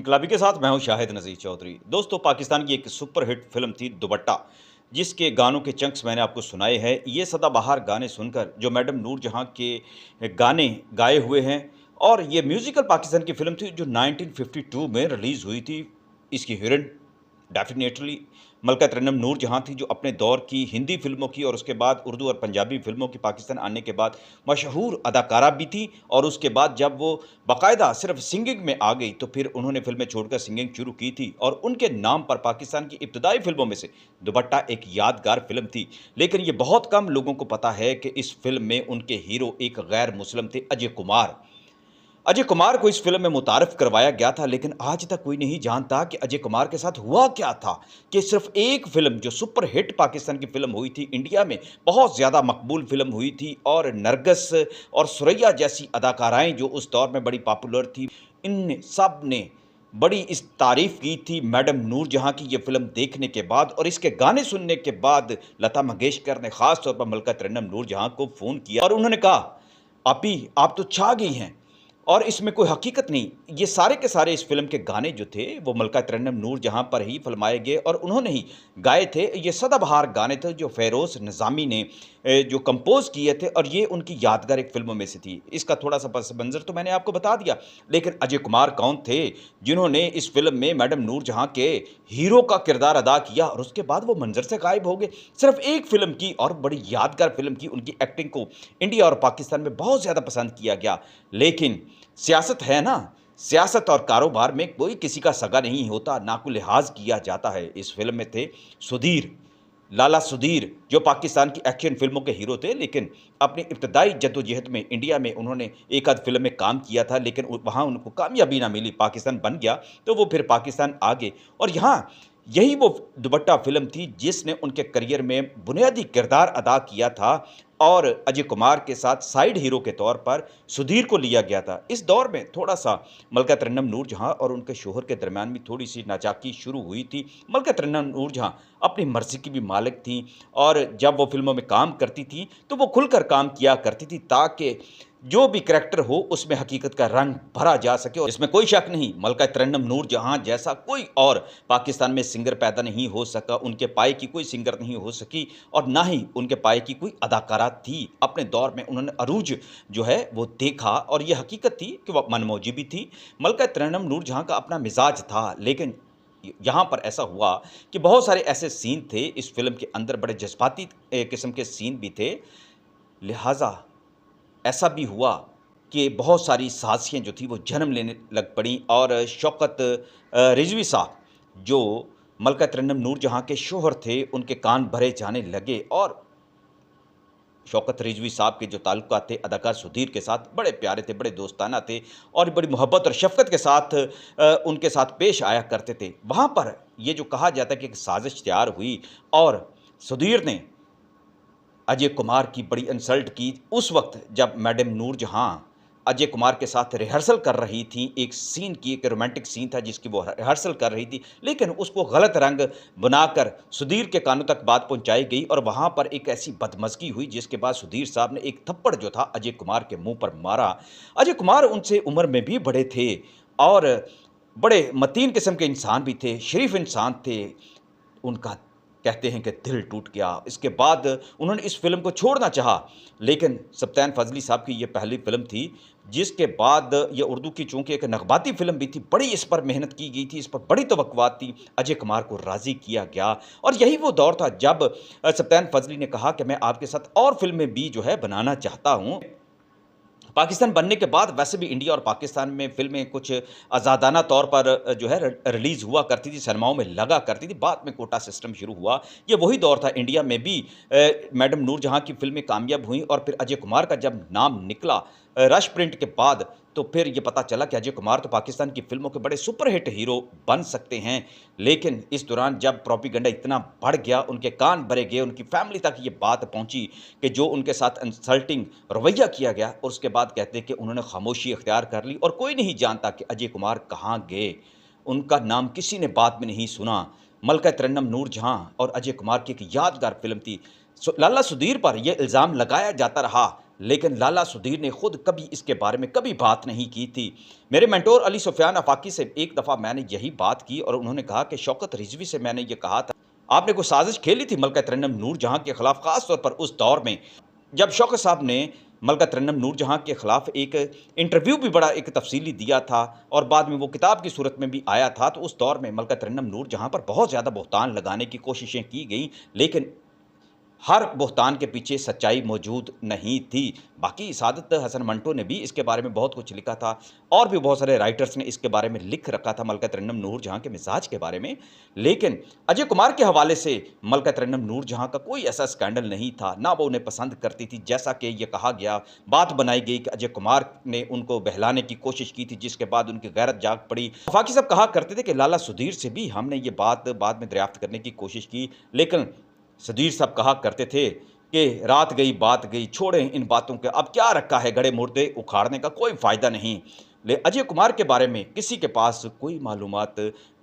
इनकलाबी के साथ मैं हूं शाहिद नज़ीर चौधरी। दोस्तों, पाकिस्तान की एक सुपरहिट फिल्म थी दुपट्टा, जिसके गानों के चंक्स मैंने आपको सुनाए हैं। ये सदाबहार गाने सुनकर जो मैडम नूरजहां के गाने गाए हुए हैं, और ये म्यूजिकल पाकिस्तान की फिल्म थी जो 1952 में रिलीज हुई थी। इसकी हीरोइन डेफिनेटली मलका तरन्नुम नूरजहां थी, जो अपने दौर की हिंदी फ़िल्मों की और उसके बाद उर्दू और पंजाबी फ़िल्मों की पाकिस्तान आने के बाद मशहूर अदाकारा भी थी। और उसके बाद जब वो बाकायदा सिर्फ़ सिंगिंग में आ गई, तो फिर उन्होंने फ़िल्में छोड़कर सिंगिंग शुरू की थी, और उनके नाम पर पाकिस्तान की इब्तदाई फ़िल्मों में से दुपट्टा एक यादगार फ़िल्म थी। लेकिन ये बहुत कम लोगों को पता है कि इस फ़िल्म में उनके हीरो एक गैर मुस्लिम थे, अजय कुमार। अजय कुमार को इस फ़िल्म में मुतारिफ़ करवाया गया था, लेकिन आज तक कोई नहीं जानता कि अजय कुमार के साथ हुआ क्या था, कि सिर्फ़ एक फ़िल्म जो सुपर हिट पाकिस्तान की फ़िल्म हुई थी, इंडिया में बहुत ज़्यादा मकबूल फ़िल्म हुई थी, और नरगिस और सुरैया जैसी अदाकाराएँ जो उस दौर में बड़ी पॉपुलर थी, इन सब ने बड़ी इस तारीफ़ की थी मैडम नूरजहां की ये फ़िल्म देखने के बाद। और इसके गाने सुनने के बाद लता मंगेशकर ने ख़ास तौर पर मलका तरन्नुम नूरजहां को फ़ोन किया और उन्होंने कहा, "आपी, आप तो छा गई हैं।" और इसमें कोई हकीकत नहीं। ये सारे के सारे इस फ़िल्म के गाने जो थे, वो मलका तरन्नुम नूरजहां पर ही फ़िल्माए गए और उन्होंने ही गाए थे। ये सदाबहार गाने थे जो फ़ेरोज़ निज़ामी ने जो कंपोज़ किए थे, और ये उनकी यादगार एक फ़िल्मों में से थी। इसका थोड़ा-सा पस मंज़र तो मैंने आपको बता दिया। लेकिन अजय कुमार कौन थे, जिन्होंने इस फ़िल्म में मैडम नूरजहां के हीरो का किरदार अदा किया, और उसके बाद वो मंज़र से गायब हो गए। सिर्फ़ एक फ़िल्म की, और बड़ी यादगार फ़िल्म की, उनकी एक्टिंग को इंडिया और पाकिस्तान में बहुत ज़्यादा पसंद किया गया। लेकिन सियासत है ना, सियासत और कारोबार में कोई किसी का सगा नहीं होता, ना कोई लिहाज़ किया जाता है। इस फ़िल्म में थे सुधीर, लाला सुधीर, जो पाकिस्तान की एक्शन फ़िल्मों के हीरो थे, लेकिन अपनी इब्तदाई जद्दोजहद में इंडिया में उन्होंने एक आध फ़िल्म में काम किया था, लेकिन वहाँ उनको कामयाबी ना मिली। पाकिस्तान बन गया, तो वो फिर पाकिस्तान आ गए, और यहाँ यही वो दुपट्टा फ़िल्म थी जिसने उनके करियर में बुनियादी किरदार अदा किया था, और अजय कुमार के साथ साइड हीरो के तौर पर सुधीर को लिया गया था। इस दौर में थोड़ा-सा मलका तरन्नुम नूरजहां और उनके शौहर के दरमियान भी थोड़ी-सी नाज़ाकी शुरू हुई थी। मलका तरन्नुम नूरजहां अपनी मर्ज़ी की भी मालिक थीं, और जब वो फ़िल्मों में काम करती थीं, तो वो खुलकर काम किया करती थी, ताकि जो भी करैक्टर हो, उसमें हकीकत का रंग भरा जा सके। और इसमें कोई शक नहीं, मलका तरन्नुम नूरजहां जैसा कोई और पाकिस्तान में सिंगर पैदा नहीं हो सका, उनके पाए की कोई सिंगर नहीं हो सकी, और ना ही उनके पाए की कोई अदाकारा थी। अपने दौर में उन्होंने अरूज जो है वो देखा, और ये हकीकत थी कि वो मनमौजी भी थी। मलका तरन्नुम नूरजहां का अपना मिजाज था, लेकिन यहाँ पर ऐसा हुआ कि बहुत सारे ऐसे सीन थे इस फ़िल्म के अंदर, बड़े जज़्बाती किस्म के सीन भी थे। लिहाज़ा ऐसा भी हुआ कि बहुत सारी साज़िशें जो थी वो जन्म लेने लग पड़ीं, और शौकत रिज़वी साहब, जो मलका तरन्नुम नूरजहां के शौहर थे, उनके कान भरे जाने लगे, और शौकत रिज़वी साहब के जो ताल्लुकात थे अदाकार सुधीर के साथ, बड़े प्यारे थे, बड़े दोस्ताना थे, और बड़ी मोहब्बत और शफ़क़त के साथ उनके साथ पेश आया करते थे। वहाँ पर ये जो कहा जाता है कि एक साज़िश तैयार हुई, और सुधीर ने अजय कुमार की बड़ी इंसल्ट की उस वक़्त, जब मैडम नूरजहां अजय कुमार के साथ रिहर्सल कर रही थीं। एक सीन की, एक रोमांटिक सीन था जिसकी वो रिहर्सल कर रही थी, लेकिन उसको गलत रंग बनाकर सुधीर के कानों तक बात पहुंचाई गई, और वहां पर एक ऐसी बदमज़गी हुई जिसके बाद सुधीर साहब ने एक थप्पड़ जो था अजय कुमार के मुंह पर मारा। अजय कुमार उनसे उम्र में भी बड़े थे, और बड़े मतीन किस्म के इंसान भी थे, शरीफ इंसान थे। उनका कहते हैं कि दिल टूट गया। इसके बाद उन्होंने इस फ़िल्म को छोड़ना चाहा, लेकिन सब्तान फ़ज़ली साहब की ये पहली फ़िल्म थी, जिसके बाद ये उर्दू की चूँकि एक नग़बाती फ़िल्म भी थी, बड़ी इस पर मेहनत की गई थी, इस पर बड़ी तवक्कुआत थी, अजय कुमार को राज़ी किया गया। और यही वो दौर था जब सब्तान फ़ज़ली ने कहा कि मैं आपके साथ और फ़िल्में भी जो है बनाना चाहता हूँ। पाकिस्तान बनने के बाद वैसे भी इंडिया और पाकिस्तान में फ़िल्में कुछ आज़ादाना तौर पर जो है रिलीज़ हुआ करती थी, सिनेमाओं में लगा करती थी। बाद में कोटा सिस्टम शुरू हुआ। ये वही दौर था, इंडिया में भी मैडम नूरजहां की फ़िल्में कामयाब हुईं, और फिर अजय कुमार का जब नाम निकला रश प्रिंट के बाद, तो फिर ये पता चला कि अजय कुमार तो पाकिस्तान की फ़िल्मों के बड़े सुपरहिट हीरो बन सकते हैं। लेकिन इस दौरान जब प्रोपेगेंडा इतना बढ़ गया, उनके कान भरे गए, उनकी फ़ैमिली तक ये बात पहुँची कि जो उनके साथ इंसल्टिंग रवैया किया गया, और उसके बाद कहते हैं कि उन्होंने खामोशी इख्तियार कर ली, और कोई नहीं जानता कि अजय कुमार कहाँ गए। उनका नाम किसी ने बाद में नहीं सुना। मलका तरन्नुम नूरजहां और अजय कुमार की एक यादगार फ़िल्म थी। लाला सुधीर पर यह इल्ज़ाम लगाया जाता रहा, लेकिन लाला सुधीर ने खुद कभी इसके बारे में कभी बात नहीं की थी। मेरे मेंटोर अली सुफियान आफाकी से एक दफ़ा मैंने यही बात की और उन्होंने कहा कि शौकत रिजवी से मैंने ये कहा था, आपने कोई साजिश खेली थी मलका तरन्नुम नूरजहां के खिलाफ, ख़ास तौर पर उस दौर में जब शौकत साहब ने मलका तरन्नुम नूरजहां के खिलाफ एक इंटरव्यू भी बड़ा एक तफसीली दिया था और बाद में वो किताब की सूरत में भी आया था। तो उस दौर में मलका तरन्नुम नूरजहां पर बहुत ज़्यादा बहतान लगाने की कोशिशें की गई, लेकिन हर बहतान के पीछे सच्चाई मौजूद नहीं थी। बाकी सादत हसन मंटो ने भी इसके बारे में बहुत कुछ लिखा था और भी बहुत सारे राइटर्स ने इसके बारे में लिख रखा था मलका तरन्नुम नूरजहां के मिजाज के बारे में। लेकिन अजय कुमार के हवाले से मलका तरन्नुम नूरजहां का कोई ऐसा स्कैंडल नहीं था, ना वो उन्हें पसंद करती थी। जैसा कि ये कहा गया, बात बनाई गई कि अजय कुमार ने उनको बहलाने की कोशिश की थी, जिसके बाद उनकी गैरत जाग पड़ी। आफाकी साहब कहा करते थे कि लाला सुधीर से भी हमने ये बात बाद में दरियाफ्त करने की कोशिश की, लेकिन सुधीर साहब कहा करते थे कि रात गई बात गई, छोड़ें इन बातों के, अब क्या रखा है गड़े मुर्दे उखाड़ने का, कोई फ़ायदा नहीं। ले अजय कुमार के बारे में किसी के पास कोई मालूमात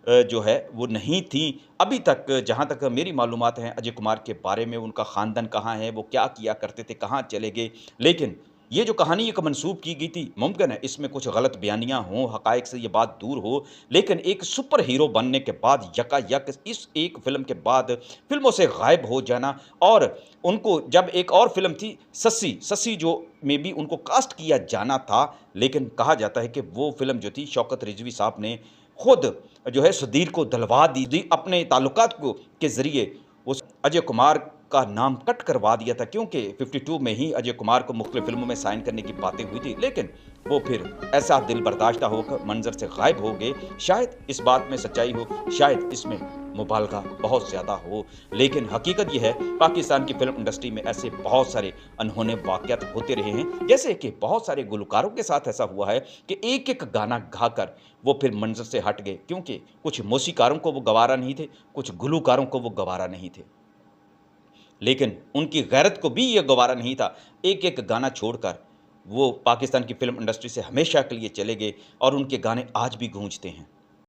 जो है वो नहीं थी अभी तक। जहाँ तक मेरी मालूमात हैं अजय कुमार के बारे में, उनका ख़ानदान कहाँ है, वो क्या किया करते थे, कहाँ चले गए। लेकिन ये जो कहानी एक मंसूब की गई थी, मुमकिन है इसमें कुछ गलत बयानियाँ हों, हक़ाइक़ से ये बात दूर हो, लेकिन एक सुपर हीरो बनने के बाद यकायक इस एक फ़िल्म के बाद फ़िल्मों से गायब हो जाना, और उनको जब एक और फ़िल्म थी सस्सी, सस्सी जो में भी उनको कास्ट किया जाना था, लेकिन कहा जाता है कि वो फ़िल्म जो थी शौकत रिज़वी साहब ने खुद जो है सुधीर को दिलवा दी अपने ताल्लुकात को के ज़रिए उस अजय कुमार का नाम कट करवा दिया था, क्योंकि 52 में ही अजय कुमार को मुख्तलिफ फ़िल्मों में साइन करने की बातें हुई थी, लेकिन वो फिर ऐसा दिल बर्दाश्त होकर मंजर से गायब हो गए। शायद इस बात में सच्चाई हो, शायद इसमें मुबालगा बहुत ज़्यादा हो, लेकिन हकीकत ये है पाकिस्तान की फ़िल्म इंडस्ट्री में ऐसे बहुत सारे अनहोने वाक़यात होते रहे हैं। जैसे कि बहुत सारे गुलकारों के साथ ऐसा हुआ है कि एक-एक गाना गाकर वो फिर मंज़र से हट गए, क्योंकि कुछ मौसीकारों को वो गवारा नहीं थे, कुछ गुलकारों को वो गवारा नहीं थे। लेकिन उनकी गैरत को भी ये गवारा नहीं था, एक-एक गाना छोड़कर वो पाकिस्तान की फ़िल्म इंडस्ट्री से हमेशा के लिए चले गए और उनके गाने आज भी गूंजते हैं।